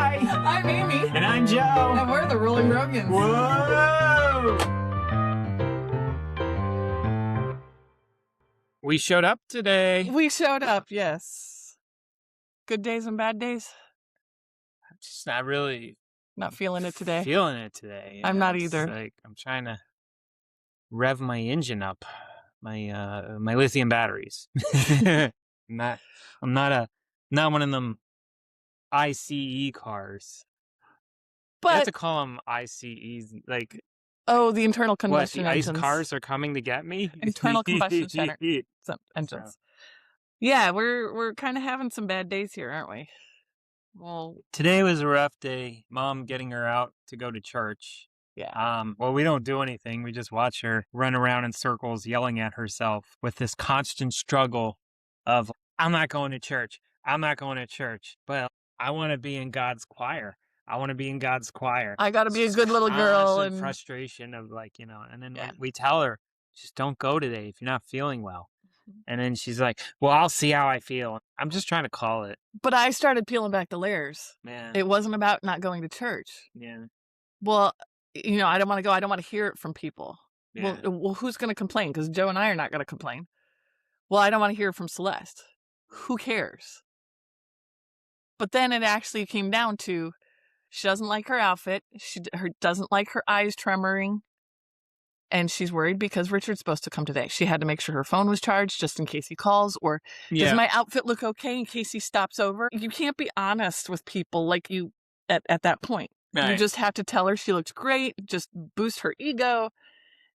Hi. I'm Amy. And I'm Joe. And we're the Rolling Rogans. Whoa! We showed up today. We showed up, yes. Good days and bad days. I'm just not really Not feeling it today. feeling it today. I'm not It's either. Like I'm trying to rev my engine up, my lithium batteries. I'm not one of them ICE cars. You have But to call them ICEs. Like the internal what? combustion The ICE engines. cars are coming to get me. Internal combustion engines. Yeah, we're kind of having some bad days here, aren't we? Well, Today was a rough day. Mom getting her out to go to church. yeah. Well, we don't do anything. We just watch her run around in circles, yelling at herself with this constant struggle of, I'm not going to church. I'm not going to church. But I want to be in God's choir. I want to be in God's choir. I got to be a good little girl. Constant And frustration of and then Yeah. we tell her, just don't go today if you're not feeling well. And then she's like, well, I'll see how I feel. I'm just trying to call it. But I started peeling back the layers. Man. It wasn't about not going to church. Yeah. Well, I don't want to go. I don't want to hear it from people. Yeah. Well, who's going to complain? Because Joe and I are not going to complain. Well, I don't want to hear it from Celeste. Who cares? But then it actually came down to she doesn't like her outfit. She doesn't like her eyes tremoring. And she's worried because Richard's supposed to come today. She had to make sure her phone was charged just in case he calls. Or does my outfit look okay in case he stops over? You can't be honest with people like you at that point. Right. You just have to tell her she looks great, just boost her ego,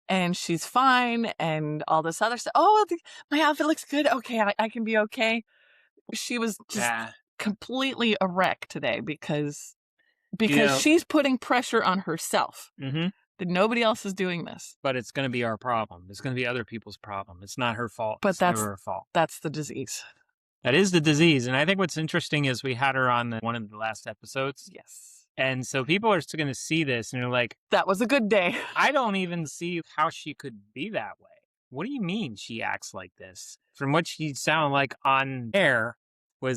and she's fine, and all this other stuff. Oh, my outfit looks good. Okay, I can be okay. She was just completely a wreck today because she's putting pressure on herself. Mm-hmm. That nobody else is doing this. But it's going to be our problem. It's going to be other people's problem. It's not her fault. But it's never her fault. That's the disease. That is the disease. And I think what's interesting is we had her on one of the last episodes. Yes. And so people are going to see this and they're like, that was a good day. I don't even see how she could be that way. What do you mean she acts like this? From what she sounded like on air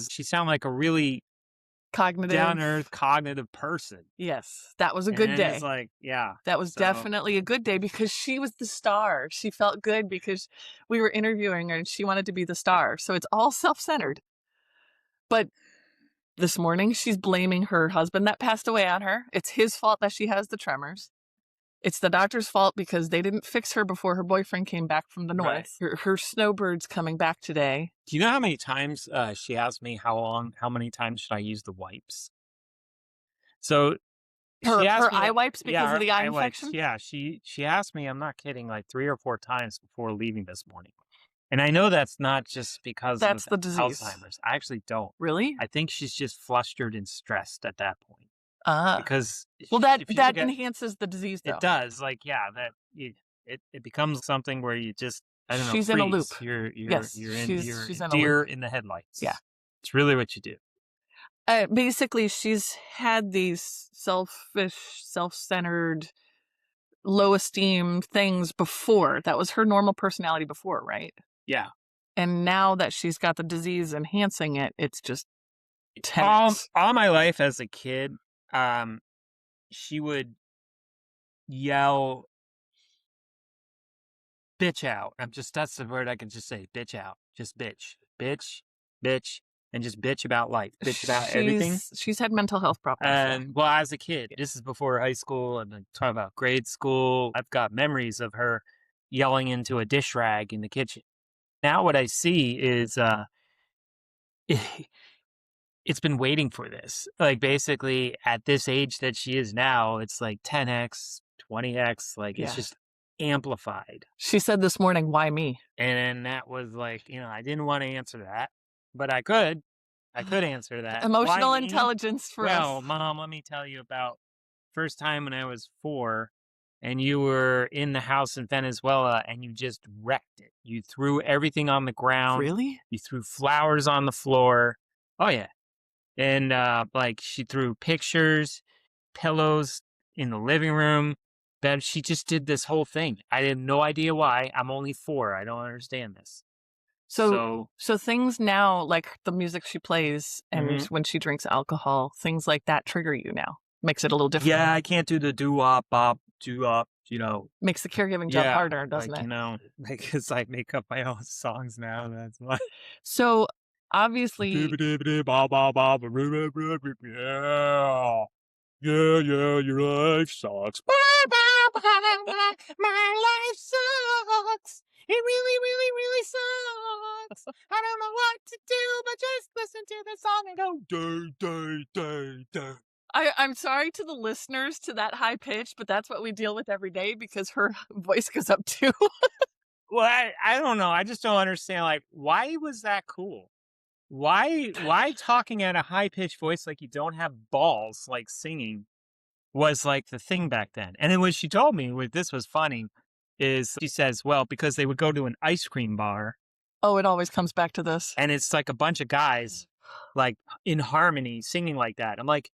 she sounded like a really cognitive, down-to-earth, cognitive person. Yes, that was a good day. It's like, yeah. That was definitely a good day because she was the star. She felt good because we were interviewing her and she wanted to be the star. So it's all self-centered. But this morning, she's blaming her husband that passed away on her. It's his fault that she has the tremors. It's the doctor's fault because they didn't fix her before her boyfriend came back from the north. Right. Her snowbird's coming back today. Do you know how many times she asked me how many times should I use the wipes? So her eye wipes because of the eye infection? Wipes. Yeah, she asked me, I'm not kidding, like 3 or 4 times before leaving this morning. And I know that's not just because that's of the disease. Alzheimer's. I actually don't. Really? I think she's just flustered and stressed at that point. Because that enhances the disease, though. It does. Like, yeah, it becomes something where you just, I don't know. She's in a loop. You're she's in a deer loop. in the headlights. Yeah, it's really what you do. Basically, she's had these selfish, self-centered, low-esteem things before. That was her normal personality before, right? Yeah. And now that she's got the disease enhancing it, it's just tense. All my life as a kid, she would yell, bitch out. That's the word I can just say, bitch out. Just bitch, and just bitch about life, bitch about everything. She's had mental health problems. And well, as a kid, this is before high school, and I'm talking about grade school. I've got memories of her yelling into a dish rag in the kitchen. Now what I see is it's been waiting for this. Like, basically, at this age that she is now, it's like 10x, 20x. Like, it's just amplified. She said this morning, why me? And that was like, I didn't want to answer that, but I could. I could answer that. Emotional intelligence for us. Well, Mom, let me tell you about first time when I was 4 and you were in the house in Venezuela and you just wrecked it. You threw everything on the ground. Really? You threw flowers on the floor. Oh, yeah. And she threw pictures, pillows in the living room. Bed. She just did this whole thing. I had no idea why. I'm only 4. I don't understand this. So things now, like the music she plays and Mhm. when she drinks alcohol, things like that trigger you now. Makes it a little different. Yeah, I can't do the doo-wop, bop, doo-wop, Makes the caregiving job Yeah, harder, doesn't like, it? like, it's I make up my own songs now, that's why. So obviously, Dibbidi-dibbidi, ba, ba, ba, ba, roo, roo, roo, roo, yeah. Yeah, yeah, your life sucks. Ba, ba, ba, ba, my life sucks. It really, really, really sucks. I don't know what to do, but just listen to the song and go, day, day, day, day. I'm sorry to the listeners to that high pitch, but that's what we deal with every day because her voice goes up too. Well, I don't know. I just don't understand. Like, why was that cool? Why talking at a high pitched voice like you don't have balls, like singing, was like the thing back then. And then what she told me, what this was funny, is she says, well, because they would go to an ice cream bar Oh, it always comes back to this. and it's like a bunch of guys like in harmony singing like that. I'm like,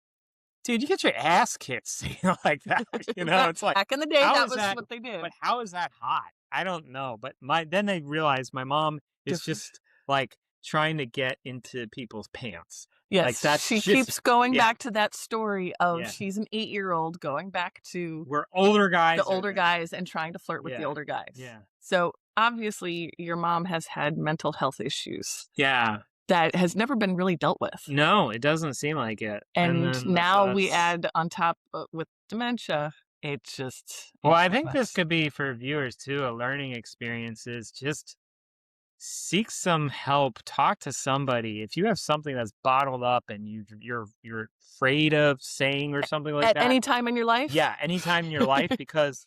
dude, you get your ass kicked singing like that. It's like, Back in the day, how that is was that? what they did. But how is that hot? I don't know. But then they realized my mom is Different. just like trying to get into people's pants. Like Yes, that's she just, keeps going yeah, back to that story of yeah. she's an 8-year-old going back to We're older guys. the older guys and trying to flirt with the Yeah, older guys. yeah. So obviously, your mom has had mental health issues Yeah. that has never been really dealt with. No, it doesn't seem like it. And then now we that's add on top with dementia, it just well, it's I a think this mess. could be for viewers too, a learning experience is just seek some help, talk to somebody. If you have something that's bottled up and you're afraid of saying or something like At that, any time in your life, yeah, anytime in your life because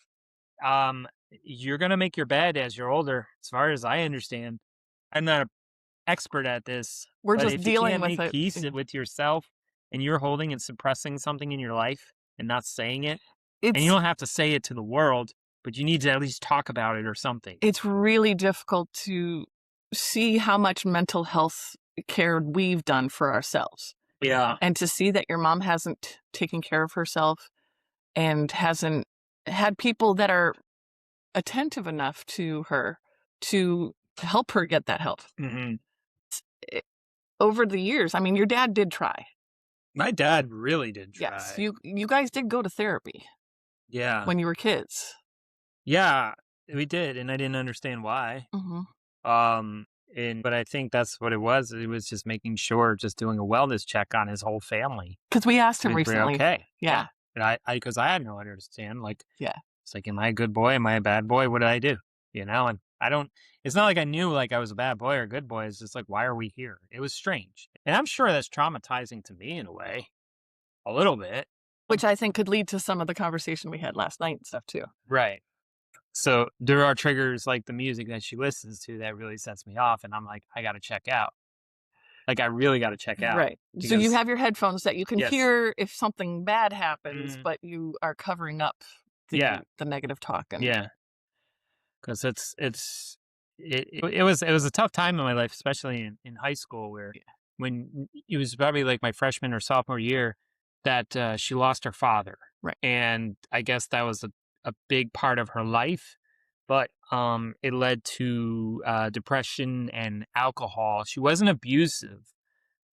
you're gonna make your bed as you're older, as far as I understand. I'm not an expert at this, we're but just if you dealing can't with make it. peace with yourself and you're holding and suppressing something in your life and not saying it, and you It's don't have to say it to the world, but you need to at least talk about it or something. it's really difficult to see how much mental health care we've done for ourselves. Yeah. And to see that your mom hasn't taken care of herself and hasn't had people that are attentive enough to her to help her get that help. Hmm. Over the years, I mean, your dad did try. My dad really did try. Yes, you guys did go to therapy Yeah. when you were kids. Yeah, we did, and I didn't understand why. Mhm. But I think that's what it was. It was just making sure, just doing a wellness check on his whole family. 'Cause we asked him We're recently. okay. Yeah. And because I had no understand. Like, Yeah. it's like, am I a good boy? Am I a bad boy? What did I do? And I don't. It's not like I knew like I was a bad boy or a good boy. It's just like, why are we here? It was strange, and I'm sure that's traumatizing to me in a way, a little bit. Which I think could lead to some of the conversation we had last night and stuff too. Right. So there are triggers like the music that she listens to that really sets me off, and I'm like, I got to check out. Like, I really got to check out. Right. So you Because have your headphones that you can yes. hear if something bad happens, Mhm. but you are covering up Yeah. the negative talk. And Yeah. Because it was a tough time in my life, especially in high school, where when it was probably like my freshman or sophomore year that she lost her father, Right. and I guess that was a big part of her life. But it led to depression and alcohol. She wasn't abusive,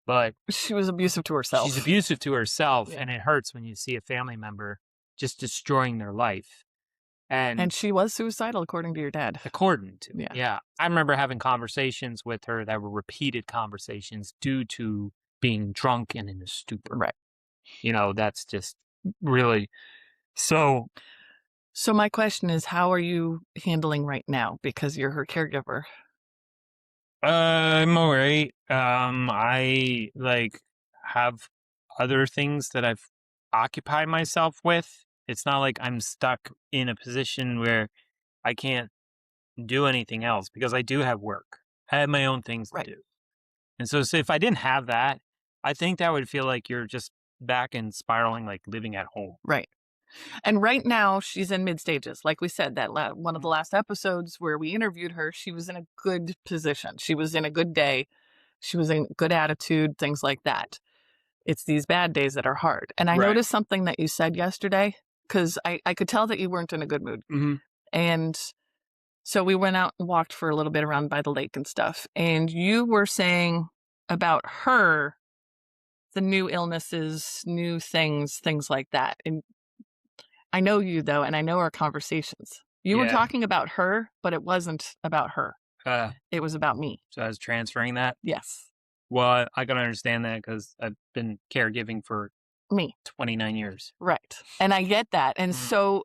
but she was abusive to herself. she's abusive to herself, Yeah. and it hurts when you see a family member just destroying their life. And she was suicidal, according to your dad. According to Yeah. yeah. I remember having conversations with her that were repeated conversations due to being drunk and in a stupor. Right. That's just really so. So my question is, how are you handling right now? Because you're her caregiver. I'm all right. I like have other things that I've occupied myself with. It's not like I'm stuck in a position where I can't do anything else because I do have work. I have my own things to Right. do. And so if I didn't have that, I think that would feel like you're just back in spiraling, like living at home. Right. And right now, she's in mid stages. Like we said, that one of the last episodes where we interviewed her, she was in a good position. She was in a good day. She was in good attitude, things like that. It's these bad days that are hard. And I Right. noticed something that you said yesterday, because I could tell that you weren't in a good mood. Mm-hmm. And So we went out and walked for a little bit around by the lake and stuff. And you were saying about her, the new illnesses, new things like that. And I know you though, and I know our conversations. You were Yeah. talking about her, but it wasn't about her. Uh, It was about me. so I was transferring that. Yes. Well, I can understand that because I've been caregiving for Me. 29 years. Right. And I get that. And Mm. so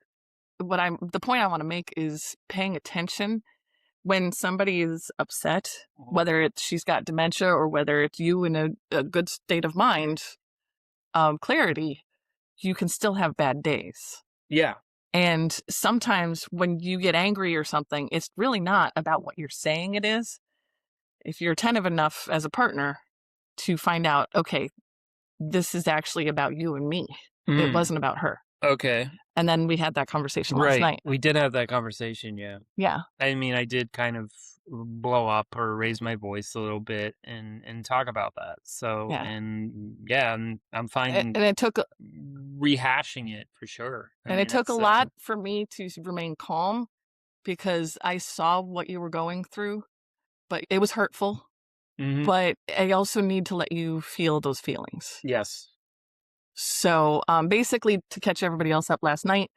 the point I want to make is paying attention when somebody is upset, Mhm. whether it's she's got dementia or whether it's you in a good state of mind, clarity, you can still have bad days. Yeah. And sometimes when you get angry or something, it's really not about what you're saying it is. If you're attentive enough as a partner to find out, okay, this is actually about you and me. It Mm. wasn't about her. Okay. And then we had that conversation last Right. night. We did have that conversation. Yeah. Yeah. I mean, I did kind of blow up or raise my voice a little bit and talk about that. So, Yeah. and yeah, I'm And fine it took rehashing it for sure. I and mean, it took a it's lot for me to remain calm because I saw what you were going through, but it was hurtful. Mhm. But I also need to let you feel those feelings. Yes. So basically, to catch everybody else up last night,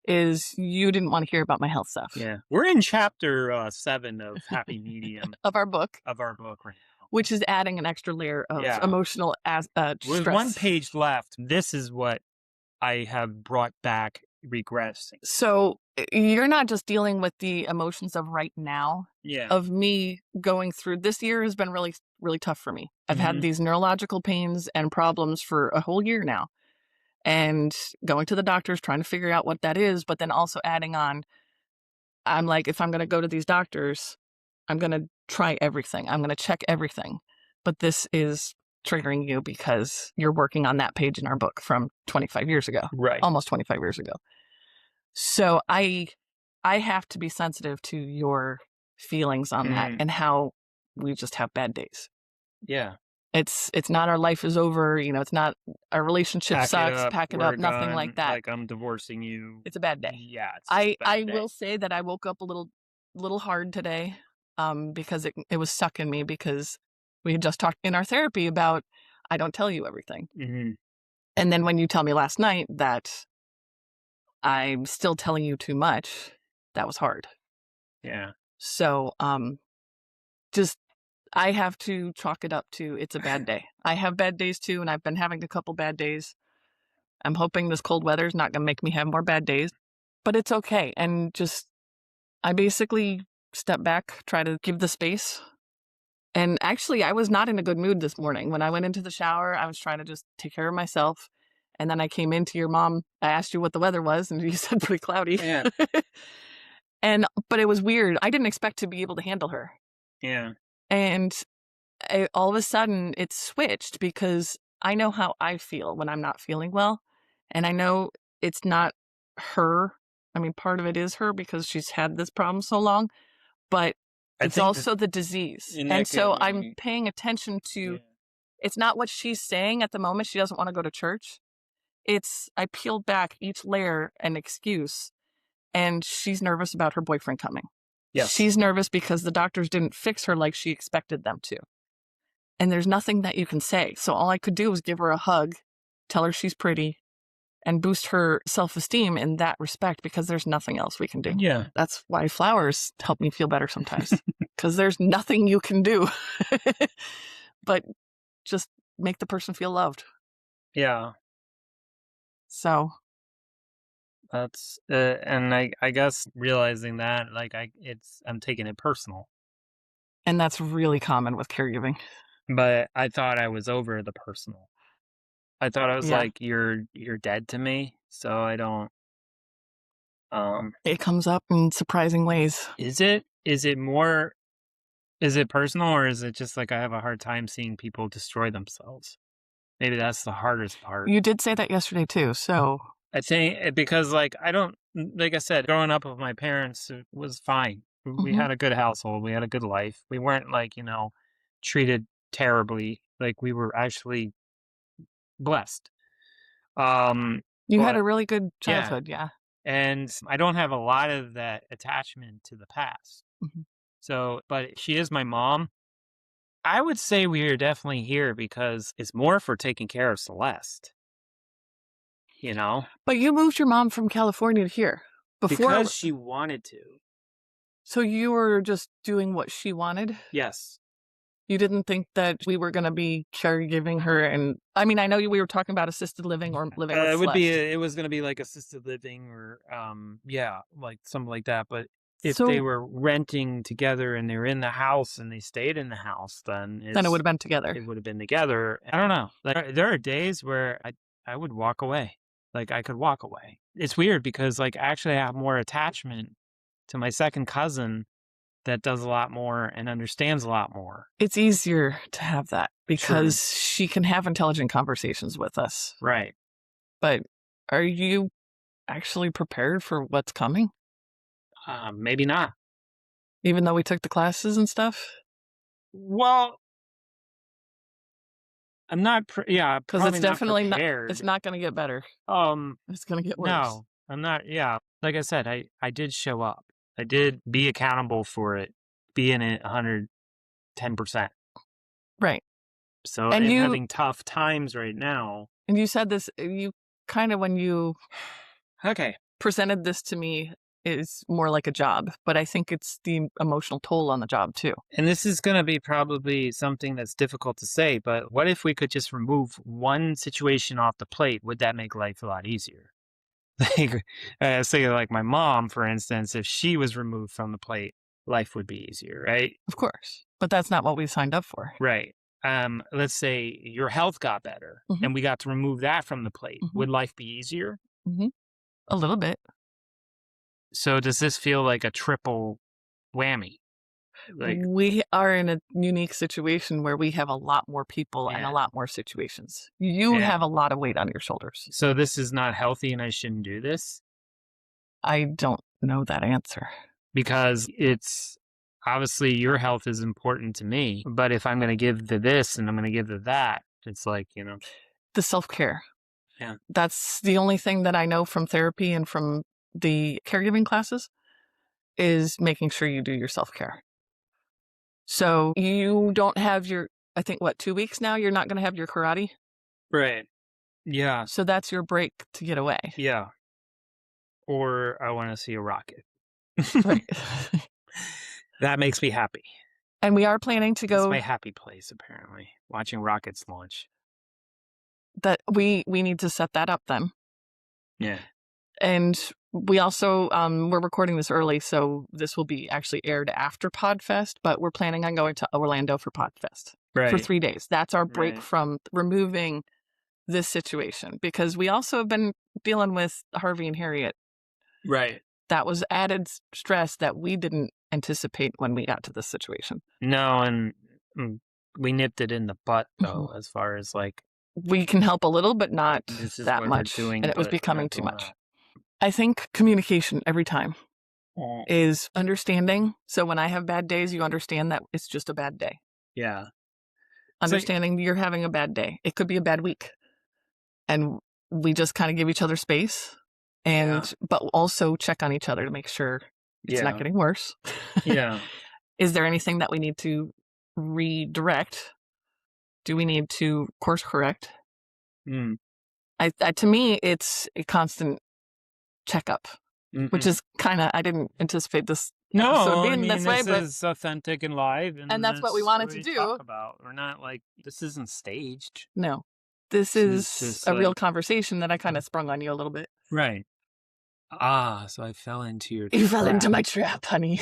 is you didn't want to hear about my health stuff Yeah. We're in chapter 7 of Happy Medium of our book, of our book right now. which is adding an extra layer of Yeah. emotional With stress. one page left, this is what I have brought back regressing. So you're not just dealing with the emotions of right now, Yeah. of me going through this year has been really, really tough for me. I've had Mhm. these neurological pains and problems for a whole year now. And going to the doctors, trying to figure out what that is, but then also adding on, I'm like, if I'm going to go to these doctors, I'm going to try everything. I'm going to check everything. But this is triggering you because you're working on that page in our book from 25 years ago, Right. almost 25 years ago. So I have to be sensitive to your feelings on that and how we just have bad days. Yeah. It's not our life is over, it's not our relationship Pack it sucks, up, pack it we're up, nothing like done, that. like, I'm divorcing you. It's a bad day. Yeah, it's just a bad I day. will say that I woke up a little hard today, because it was stuck in me because we had just talked in our therapy about I don't tell you everything. Mhm. And then when you tell me last night that I'm still telling you too much, that was hard. Yeah. So, just I have to chalk it up to it's a bad day. I have bad days too, and I've been having a couple bad days. I'm hoping this cold weather is not going to make me have more bad days, but it's okay. And just I basically step back, try to give the space. And actually, I was not in a good mood this morning. When I went into the shower, I was trying to just take care of myself. And then I came into your mom. I asked you what the weather was, and you said pretty cloudy. Yeah. But it was weird. I didn't expect to be able to handle her. Yeah. And all of a sudden, it switched because I know how I feel when I'm not feeling well. And I know it's not her. I mean, part of it is her because she's had this problem so long, but I it's think also the disease. in And that so case, I'm paying attention to it's not what she's saying at the moment. She doesn't want to go to church. It's I peeled back each layer and excuse, and she's nervous about her boyfriend coming. yes. She's nervous because the doctors didn't fix her like she expected them to. And there's nothing that you can say. So all I could do was give her a hug, tell her she's pretty, and boost her self-esteem in that respect because there's nothing else we can do. Yeah. That's why flowers help me feel better sometimes because there's nothing you can do but just make the person feel loved. Yeah. So That's and I guess realizing that like I'm taking it personal. and that's really common with caregiving. But I thought I was over the personal. I thought I was Yeah. like you're dead to me, so I don't It comes up in surprising ways. is it personal or is it just like I have a hard time seeing people destroy themselves? Maybe that's the hardest part. You did say that yesterday too. So I think because like I don't like I said, growing up with my parents was fine. We mhm. had a good household. We had a good life. We weren't like, treated terribly. Like we were actually blessed. You had But a really good yeah, childhood. Yeah. And I don't have a lot of that attachment to the past. Mhm. So, but she is my mom. I would say we are definitely here because it's more for taking care of Celeste, you know, But you moved your mom from California to here before, because she wanted to. so you were just doing what she wanted? Yes. You didn't think that we were gonna be caregiving her, and I mean, I know we were talking about assisted living or living with Celeste. It was going to be like assisted living or, yeah, like something like that. But if they So were renting together and they're in the house and they stayed in the house, then then it would have been together. it would have been together. I don't know. Like, there are days where I would walk away. Like I could walk away. It's weird because like actually I have more attachment to my second cousin that does a lot more and understands a lot more. It's easier to have that because she can have intelligent conversations with us. Right. But are you actually prepared for what's coming? Maybe not. Even though we took the classes and stuff? Well, I'm not. Yeah, Because probably it's not definitely not, prepared. it's not going to get better. Um, It's going to get worse. no, I'm not. Yeah, like I said, I did show up. I did be accountable for it, be in it 110%. Right. So And I'm you having tough times right now. and you said this, you kind of, when you Okay. presented this to me, is more like a job, but I think it's the emotional toll on the job too. And this is going to be probably something that's difficult to say, but what if we could just remove one situation off the plate? Would that make life a lot easier? Like, say, like my mom, for instance, if she was removed from the plate, life would be easier, right? Of course. But that's not what we signed up for. Right. Let's say your health got better Mhm. and we got to remove that from the plate. Mhm. Would life be easier? A little bit. So does this feel like a triple whammy? Like, We are in a unique situation where we have a lot more people and a yeah. lot more situations. You Yeah. have a lot of weight on your shoulders. So this is not healthy and I shouldn't do this I don't know that answer. because it's obviously your health is important to me. But if I'm going to give to this and I'm going to give to that, it's like, The self-care. Yeah. That's the only thing that I know from therapy and from the caregiving classes is making sure you do your self-care. So you don't have your, I think, 2 weeks now, you're not going to have your karate. Right. Yeah. So that's your break to get away. Yeah. Or I want to see a rocket. Right. That makes me happy. And we are planning to It's go, my happy place, apparently. Watching rockets launch. that we need to set that up then. Yeah. And we also, we're recording this early, so this will be actually aired after Podfest, but we're planning on going to Orlando for Podfest for 3 days. That's our break Right. from removing this situation, because we also have been dealing with Harvey and Harriet. Right. That was added stress that we didn't anticipate when we got to this situation. No, and we nipped it in the butt, though, as far as like, We can help a little, but not this is that what we're much. doing, And it was but we're becoming not too doing much. that. I think communication every time Mm. is understanding. So when I have bad days, you understand that it's just a bad day. Yeah. Understanding you're having a bad day. It could be a bad week. And we just kind of give each other space, and but also check on each other to make sure it's not getting worse. Yeah. Is there anything that we need to redirect? Do we need to course correct? Mm. To me, it's a constant checkup, which is kind of, I didn't anticipate this episode being this way, but is authentic and live, and that's what we wanted to do. Talk about. We're not like, this isn't staged. No, this It's is just a real like- conversation that I kind of sprung on you a little bit. Right. So I fell into your You fell into trap. my trap, honey.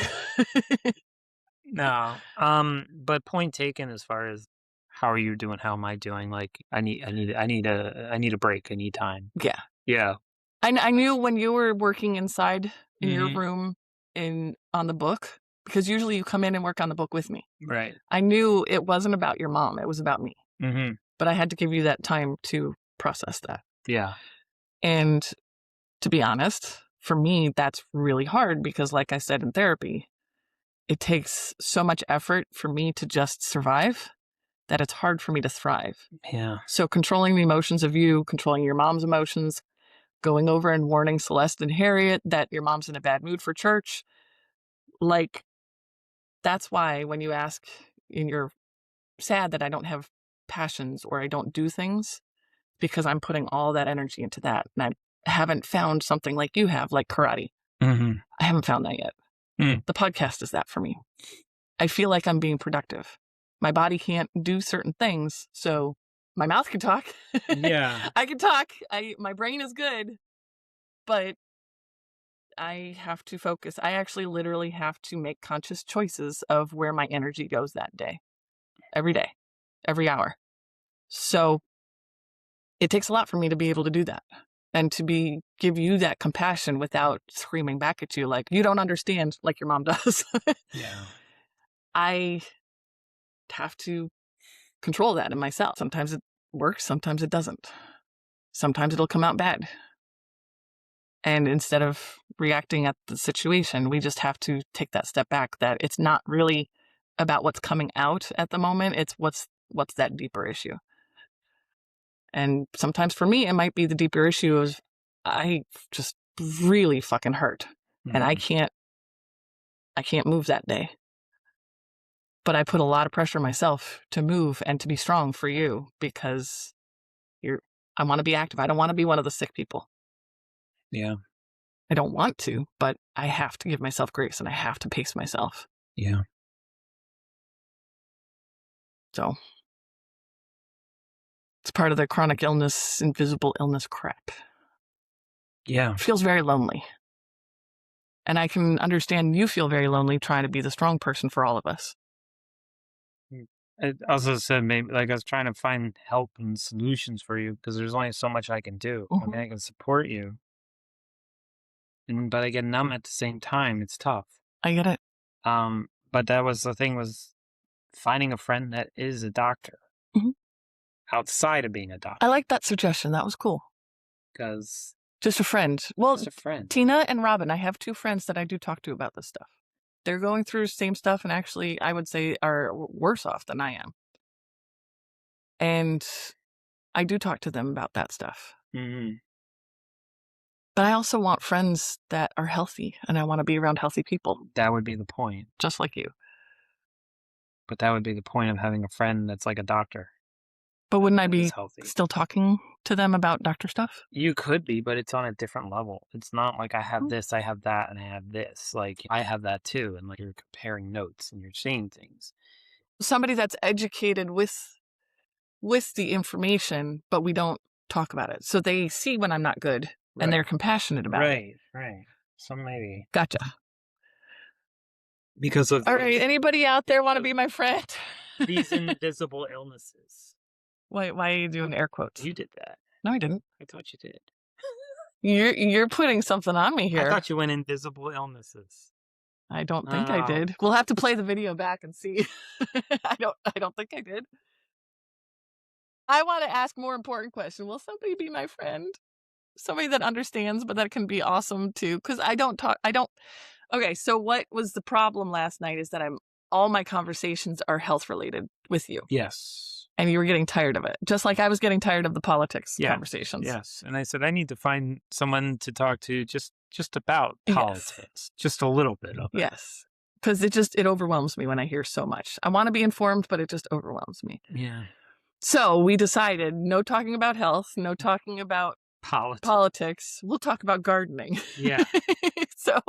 No. But point taken as far as how are you doing? How am I doing? Like I need a break. I need time. Yeah. Yeah. I knew when you were working inside in your Mhm. room on the book, because usually you come in and work on the book with me. Right. I knew it wasn't about your mom. It was about me. Mm-hmm. But I had to give you that time to process that. Yeah. And to be honest, for me, that's really hard because, like I said in therapy, it takes so much effort for me to just survive that it's hard for me to thrive. Yeah. So controlling the emotions of you, controlling your mom's emotions, going over and warning Celeste and Harriet that your mom's in a bad mood for church. Like, that's why when you ask and you're sad that I don't have passions or I don't do things, because I'm putting all that energy into that. And I haven't found something like you have, like karate. Mm-hmm. I haven't found that yet. Mm. The podcast is that for me. I feel like I'm being productive. My body can't do certain things, so my mouth can talk. Yeah. I can talk. My brain is good, but I have to focus. I actually literally have to make conscious choices of where my energy goes that day. Every day. Every hour. So it takes a lot for me to be able to do that. And to give you that compassion without screaming back at you like, you don't understand, like your mom does. Yeah. I have to control that in myself. Sometimes it works, sometimes it doesn't. Sometimes it'll come out bad. And instead of reacting at the situation, we just have to take that step back, that it's not really about what's coming out at the moment. It's what's that deeper issue. And sometimes for me, it might be the deeper issue of I just really fucking hurt. Mm-hmm. And I can't move that day. But I put a lot of pressure on myself to move and to be strong for you because I want to be active. I don't want to be one of the sick people. Yeah. I don't want to, but I have to give myself grace and I have to pace myself. Yeah. So it's part of the chronic illness, invisible illness crap. Yeah. It feels very lonely. And I can understand you feel very lonely trying to be the strong person for all of us. I also said maybe like I was trying to find help and solutions for you because there's only so much I can do. I mean, I can support you, but I get numb at the same time. It's tough. I get it. But that was the thing, was finding a friend that is a doctor outside of being a doctor. I like that suggestion. That was cool. Because just a friend. Well, just a friend. Tina and Robin, I have 2 friends that I do talk to about this stuff. They're going through the same stuff and actually, I would say, are worse off than I am. And I do talk to them about that stuff. Mm-hmm. But I also want friends that are healthy, and I want to be around healthy people. That would be the point. Just like you. But that would be the point of having a friend that's like a doctor. But wouldn't I be still talking to them about doctor stuff? You could be, but it's on a different level. It's not like I have this, I have that, and I have this. Like, I have that too, and like you're comparing notes and you're seeing things. Somebody that's educated with the information, but we don't talk about it. So they see when I'm not good, and they're compassionate about it. Right. So maybe. Gotcha. Because of all right, anybody out there want to be my friend? These invisible illnesses. Why are you doing air quotes? You did that. No, I didn't. I thought you did. You're putting something on me here. I thought you went invisible illnesses. I don't think I did. We'll have to play the video back and see. I don't think I did. I want to ask more important question. Will somebody be my friend? Somebody that understands, but that can be awesome too. Because okay, so what was the problem last night is that all my conversations are health related with you. Yes. And you were getting tired of it. Just like I was getting tired of the politics conversations. Yes. And I said, I need to find someone to talk to just about politics. Yes. Just a little bit of it. Yes. Because it overwhelms me when I hear so much. I want to be informed, but it just overwhelms me. Yeah. So we decided no talking about health, no talking about politics. We'll talk about gardening. Yeah. So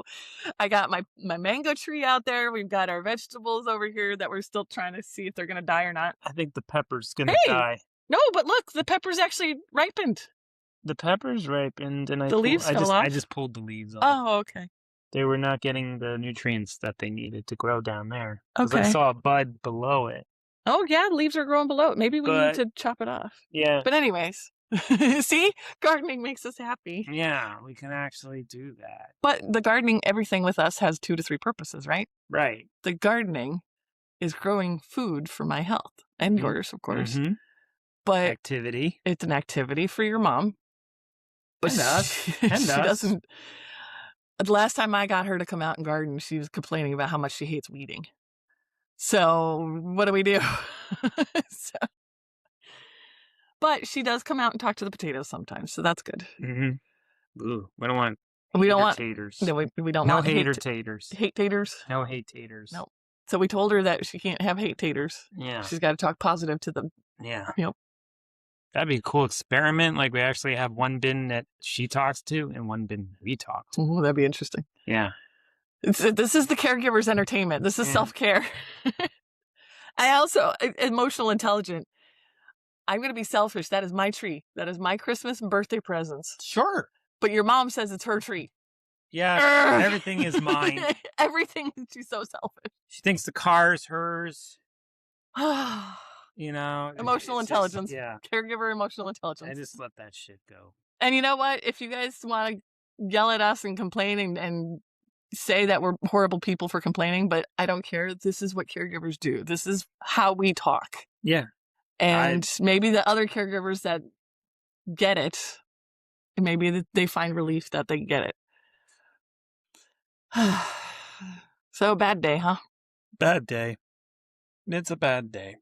I got my mango tree out there. We've got our vegetables over here that we're still trying to see if they're going to die or not. I think the pepper's going to die. No, but look, the pepper's actually ripened. The pepper's ripened, and the leaves fell off? I just pulled the leaves off. Oh, okay. They were not getting the nutrients that they needed to grow down there. Okay. I saw a bud below it. Oh, yeah, the leaves are growing below it. Maybe we need to chop it off. Yeah. But anyways, see? Gardening makes us happy. Yeah, we can actually do that. But the gardening, everything with us has 2 to 3 purposes, right? Right. The gardening is growing food for my health and yours, of course. Mm-hmm. But activity. It's an activity for your mom. But and us. she doesn't. The last time I got her to come out and garden, she was complaining about how much she hates weeding. So what do we do? But she does come out and talk to the potatoes sometimes, so that's good. Mm-hmm. Ooh, we don't want We don't want hater-taters. no, we don't No want hater-taters. hate taters. No hate-taters. No. So we told her that she can't have hate taters. Yeah. She's got to talk positive to them. Yeah. Yep. That'd be a cool experiment. Like we actually have one bin that she talks to and one bin we talk to. Ooh, that'd be interesting. Yeah. This is the caregiver's entertainment. This is self-care. I also, emotional intelligent. I'm going to be selfish. That is my tree. That is my Christmas and birthday presents. Sure. But your mom says it's her tree. Yeah, everything is mine. Everything. She's so selfish. She thinks the car is hers. You know. Emotional intelligence. Yeah. Caregiver emotional intelligence. I just let that shit go. And you know what? If you guys want to yell at us and complain and say that we're horrible people for complaining, but I don't care. This is what caregivers do. This is how we talk. Yeah. And maybe the other caregivers that get it, maybe they find relief that they get it. So, bad day, huh? Bad day. It's a bad day.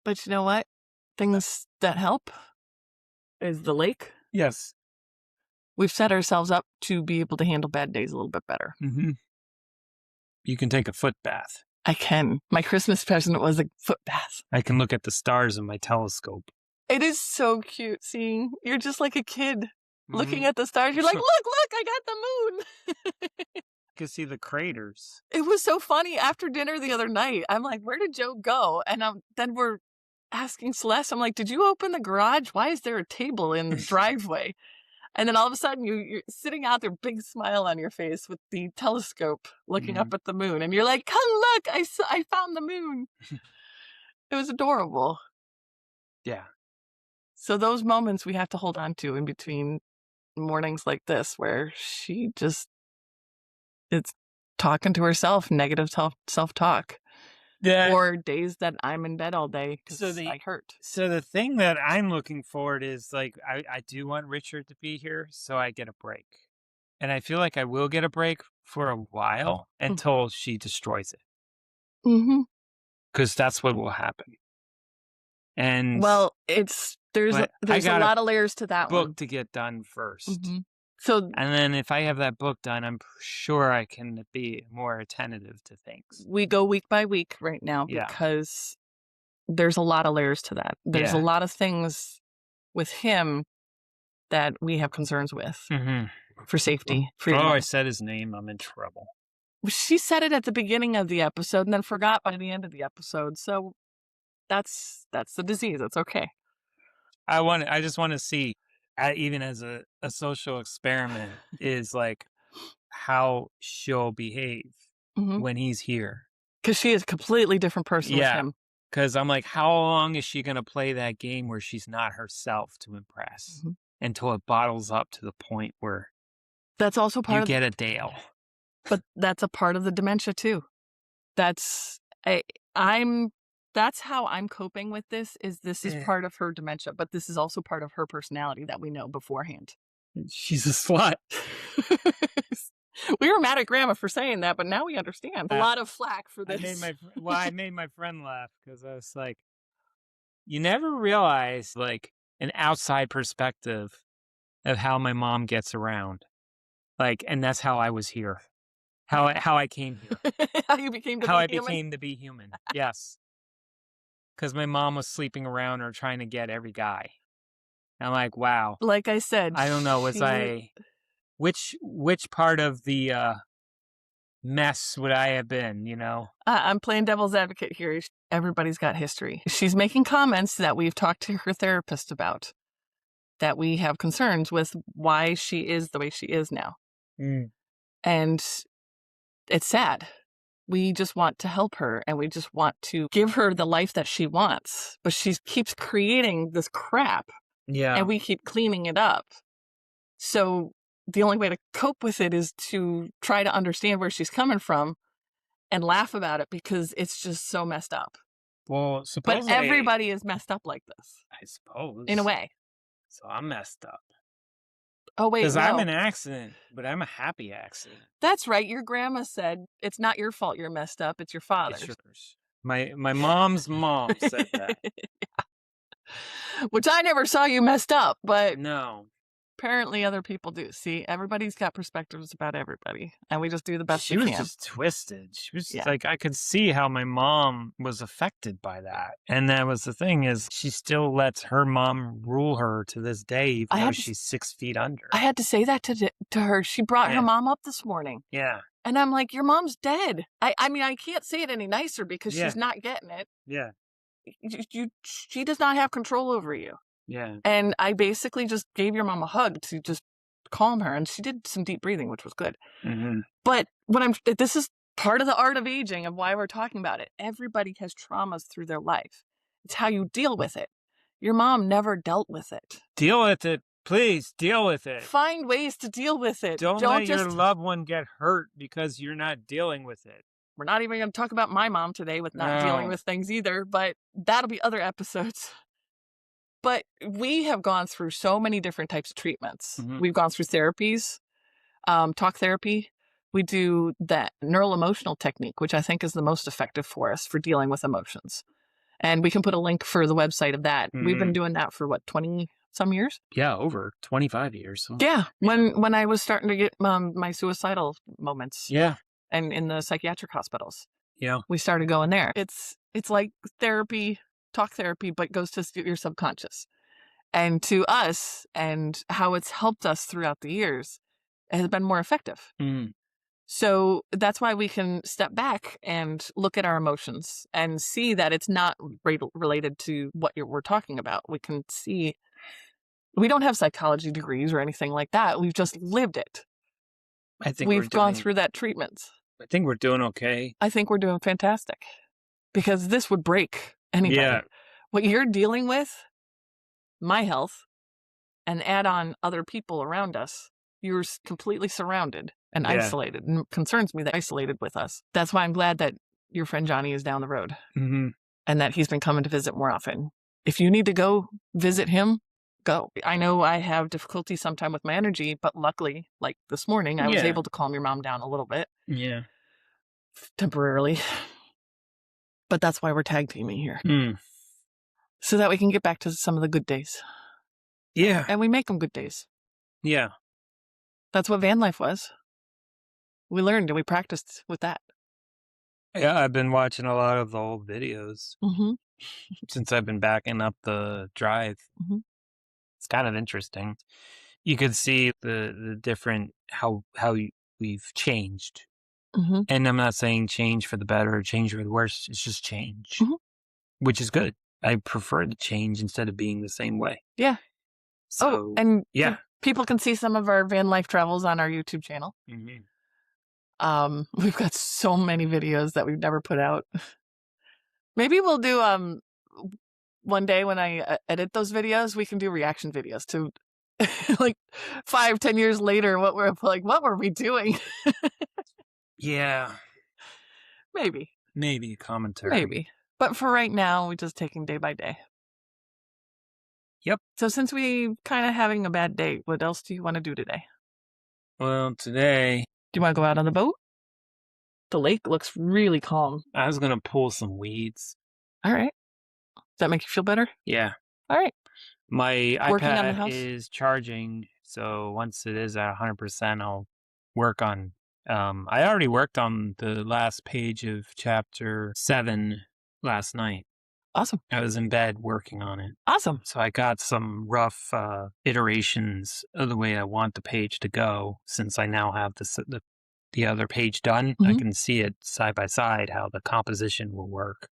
But you know what? Things that help is the lake. Yes. We've set ourselves up to be able to handle bad days a little bit better. Mm-hmm. You can take a foot bath. I can. My Christmas present was a foot bath. I can look at the stars in my telescope. It is so cute seeing. You're just like a kid looking at the stars. You're like, look, I got the moon. You can see the craters. It was so funny after dinner the other night. I'm like, where did Joe go? And then we're asking Celeste, I'm like, did you open the garage? Why is there a table in the driveway? And then all of a sudden you're sitting out there, big smile on your face with the telescope looking up at the moon. And you're like, come look, I found the moon. It was adorable. Yeah. So those moments we have to hold on to in between mornings like this, where she just is talking to herself, negative self-talk. Yeah. Or days that I'm in bed all day because I hurt. So the thing that I'm looking forward is like, I do want Richard to be here so I get a break. And I feel like I will get a break for a while until she destroys it. Mm-hmm. Because that's what will happen. And well, there's a lot of layers to that book one. to get done first. Mm-hmm. So, and then if I have that book done, I'm sure I can be more attentive to things. We go week by week right now because there's a lot of layers to that. There's a lot of things with him that we have concerns with for safety. I said his name. I'm in trouble. She said it at the beginning of the episode and then forgot by the end of the episode. So that's the disease. It's okay. I just want to see, even as a social experiment, is like how she'll behave when he's here. Because she is a completely different person with him. Because I'm like, how long is she going to play that game where she's not herself to impress until it bottles up to the point where that's also part you get a Dale. But that's a part of the dementia too. That's how I'm coping with this. This is part of her dementia, but this is also part of her personality that we know beforehand. She's a slut. We were mad at Grandma for saying that, but now we understand. A lot of flack for this. I made my friend laugh because I was like, you never realize like an outside perspective of how my mom gets around. Like, and that's how I was here. How I came here. How you became to how be I human? became to be human. Yes. Because my mom was sleeping around or trying to get every guy. And I'm like, wow. Like I said, I don't know. Which part of the mess would I have been, you know? I'm playing devil's advocate here. Everybody's got history. She's making comments that we've talked to her therapist about, that we have concerns with why she is the way she is now. And it's sad. We just want to help her and we just want to give her the life that she wants. But she keeps creating this crap. Yeah. And we keep cleaning it up. So the only way to cope with it is to try to understand where she's coming from and laugh about it because it's just so messed up. Well, supposedly... But everybody is messed up like this. I suppose. In a way. So I'm messed up. Oh, wait, because I'm an accident, but I'm a happy accident. That's right. Your grandma said, it's not your fault you're messed up, it's your father's. It's yours. My mom's mom said that. Which I never saw you messed up, but... No. Apparently other people do. See, everybody's got perspectives about everybody, and we just do the best She we was can. just twisted. She was Yeah. like, I could see how my mom was affected by that. And that was the thing is she still lets her mom rule her to this day, even though she's 6 feet under. I had to say that to her. She brought her mom up this morning. Yeah. And I'm like, your mom's dead. I mean, I can't say it any nicer because Yeah. she's not getting it. Yeah. She does not have control over you. Yeah. And I basically just gave your mom a hug to just calm her. And she did some deep breathing, which was good. Mm-hmm. But this is part of the art of aging, of why we're talking about it. Everybody has traumas through their life. It's how you deal with it. Your mom never dealt with it. Deal with it. Please deal with it. Find ways to deal with it. Don't let your loved one get hurt because you're not dealing with it. We're not even going to talk about my mom today with not dealing with things either, but that'll be other episodes. But we have gone through so many different types of treatments. Mm-hmm. We've gone through therapies, talk therapy. We do that neural emotional technique, which I think is the most effective for us for dealing with emotions. And we can put a link for the website of that. Mm-hmm. We've been doing that for 20 some years? Yeah, over 25 years. So. Yeah, when I was starting to get my suicidal moments. Yeah. And in the psychiatric hospitals. Yeah. We started going there. It's like therapy, talk therapy, but goes to your subconscious. And to us, and how it's helped us throughout the years, it has been more effective. Mm. So that's why we can step back and look at our emotions and see that it's not related to what we're talking about. We can see, we don't have psychology degrees or anything like that. We've just lived it. I think we've gone through that treatment. I think we're doing okay. I think we're doing fantastic, because this would break anybody. Yeah. What you're dealing with, my health, and add on other people around us, you're completely surrounded and isolated. And it concerns me that isolated with us. That's why I'm glad that your friend Johnny is down the road. Mm-hmm. And that he's been coming to visit more often. If you need to go visit him, go. I know I have difficulty sometimes with my energy, but luckily, like this morning, I was able to calm your mom down a little bit. Yeah. Temporarily. But that's why we're tag teaming here. Mm. So that we can get back to some of the good days. Yeah. And we make them good days. Yeah. That's what van life was. We learned and we practiced with that. Yeah, I've been watching a lot of the old videos since I've been backing up the drive. Mm-hmm. It's kind of interesting. You could see the different, how we've changed. Mm-hmm. And I'm not saying change for the better or change for the worse. It's just change, which is good. I prefer to change instead of being the same way. Yeah. So, and people can see some of our van life travels on our YouTube channel. Mm-hmm. We've got so many videos that we've never put out. Maybe we'll do one day when I edit those videos, we can do reaction videos to like 5-10 years later. What were we doing? Yeah. Maybe a commentary. Maybe. But for right now, we're just taking day by day. Yep. So since we kind of having a bad day, what else do you want to do today? Well, today... Do you want to go out on the boat? The lake looks really calm. I was going to pull some weeds. All right. Does that make you feel better? Yeah. All right. My iPad is charging, so once it is at 100%, I'll work on... I already worked on the last page of chapter 7 last night. Awesome. I was in bed working on it. Awesome. So I got some rough iterations of the way I want the page to go. Since I now have the other page done, I can see it side by side how the composition will work.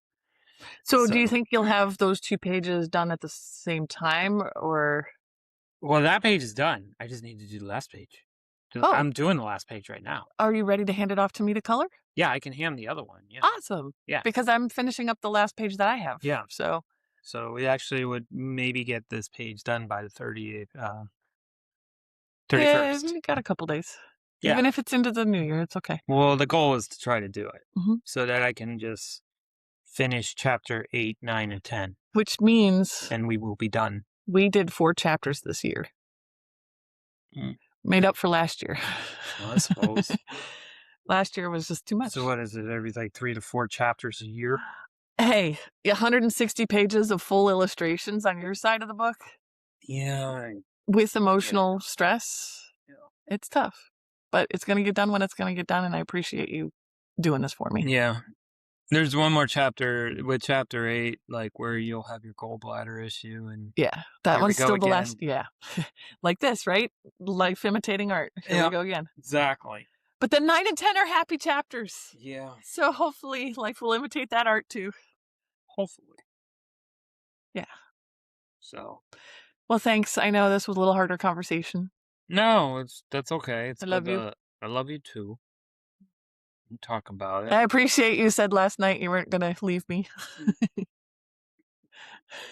So do you think you'll have those 2 pages done at the same time, or? Well, that page is done. I just need to do the last page. I'm doing the last page right now. Are you ready to hand it off to me to color? Yeah, I can hand the other one. Yeah. Awesome. Yeah. Because I'm finishing up the last page that I have. Yeah. So we actually would maybe get this page done by the 31st. Yeah, we got a couple days. Yeah. Even if it's into the new year, it's okay. Well, the goal is to try to do it so that I can just finish chapter 8, 9, and 10. Which means... And we will be done. We did 4 chapters this year. Made up for last year. Well, I suppose. Last year was just too much. So what is it? Every 3 to 4 chapters a year? Hey, 160 pages of full illustrations on your side of the book? Yeah. with emotional stress, Yeah. it's tough. But it's going to get done when it's going to get done, and I appreciate you doing this for me. Yeah. There's one more chapter with chapter 8, like, where you'll have your gallbladder issue, and Yeah, that here we one's go still the again. last. Yeah, like this, right? Life imitating art. Here we go again. Exactly. But then 9 and 10 are happy chapters. Yeah. So hopefully life will imitate that art too. Hopefully. Yeah. So. Well, thanks. I know this was a little harder conversation. No, that's okay. It's I love good you. I love you too. We talk about it. I appreciate you said last night you weren't going to leave me.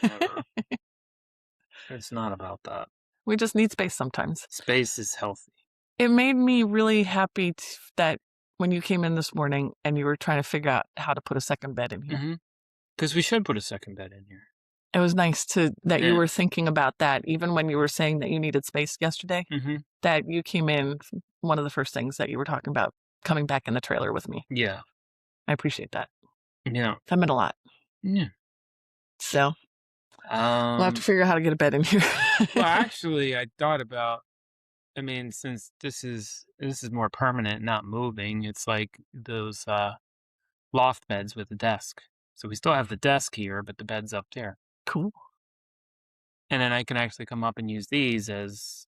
Never. It's not about that. We just need space sometimes. Space is healthy. It made me really happy that when you came in this morning and you were trying to figure out how to put a second bed in here. Because we should put a second bed in here. It was nice that you Yeah. were thinking about that, even when you were saying that you needed space yesterday, that you came in, one of the first things that you were talking about, coming back in the trailer with me. Yeah. I appreciate that. Yeah. That meant a lot. Yeah. So we'll have to figure out how to get a bed in here. Well, actually, I thought about, I mean, since this is more permanent, not moving, it's like those loft beds with a desk. So we still have the desk here, but the bed's up there. Cool. And then I can actually come up and use these as...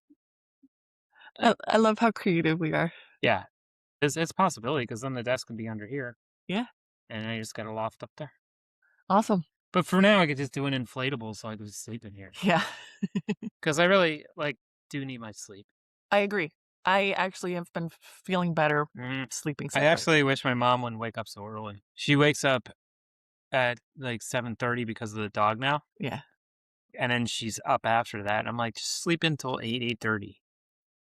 I love how creative we are. Yeah. It's a possibility, because then the desk can be under here. Yeah. And I just got a loft up there. Awesome. But for now, I could just do an inflatable so I could just sleep in here. Yeah. Because I really, do need my sleep. I agree. I actually have been feeling better sleeping separate. I actually wish my mom wouldn't wake up so early. She wakes up at 7:30 because of the dog now. Yeah. And then she's up after that. I'm like, just sleep until 8:30.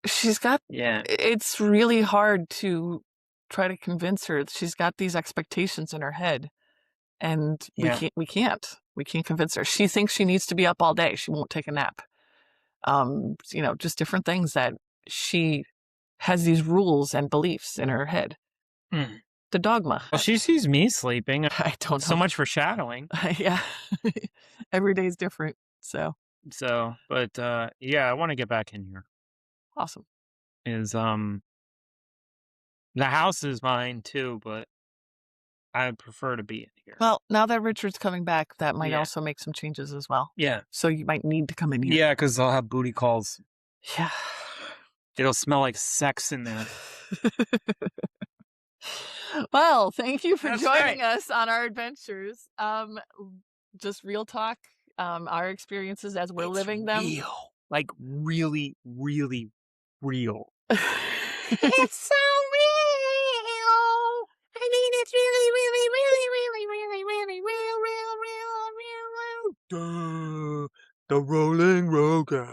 She's got... Yeah. It's really hard to try to convince her. She's got these expectations in her head, and we can't convince her. She thinks she needs to be up all day. She won't take a nap. Just different things that she has these rules and beliefs in her head. The dogma. Well, she sees me sleeping. I don't know. So much for shadowing. Yeah. Every day is different. But I want to get back in here. Awesome. The house is mine too, but I prefer to be in here. Well, now that Richard's coming back, that might also make some changes as well. Yeah. So you might need to come in here. Yeah, because I'll have booty calls. Yeah. It'll smell like sex in there. Well, thank you for joining us on our adventures. Just real talk, our experiences as we're living them. Real. Like really, really real. It's so real. I mean, it's really, really, really, really, really, really, real, real, real, real, real. The Rolling Rogan.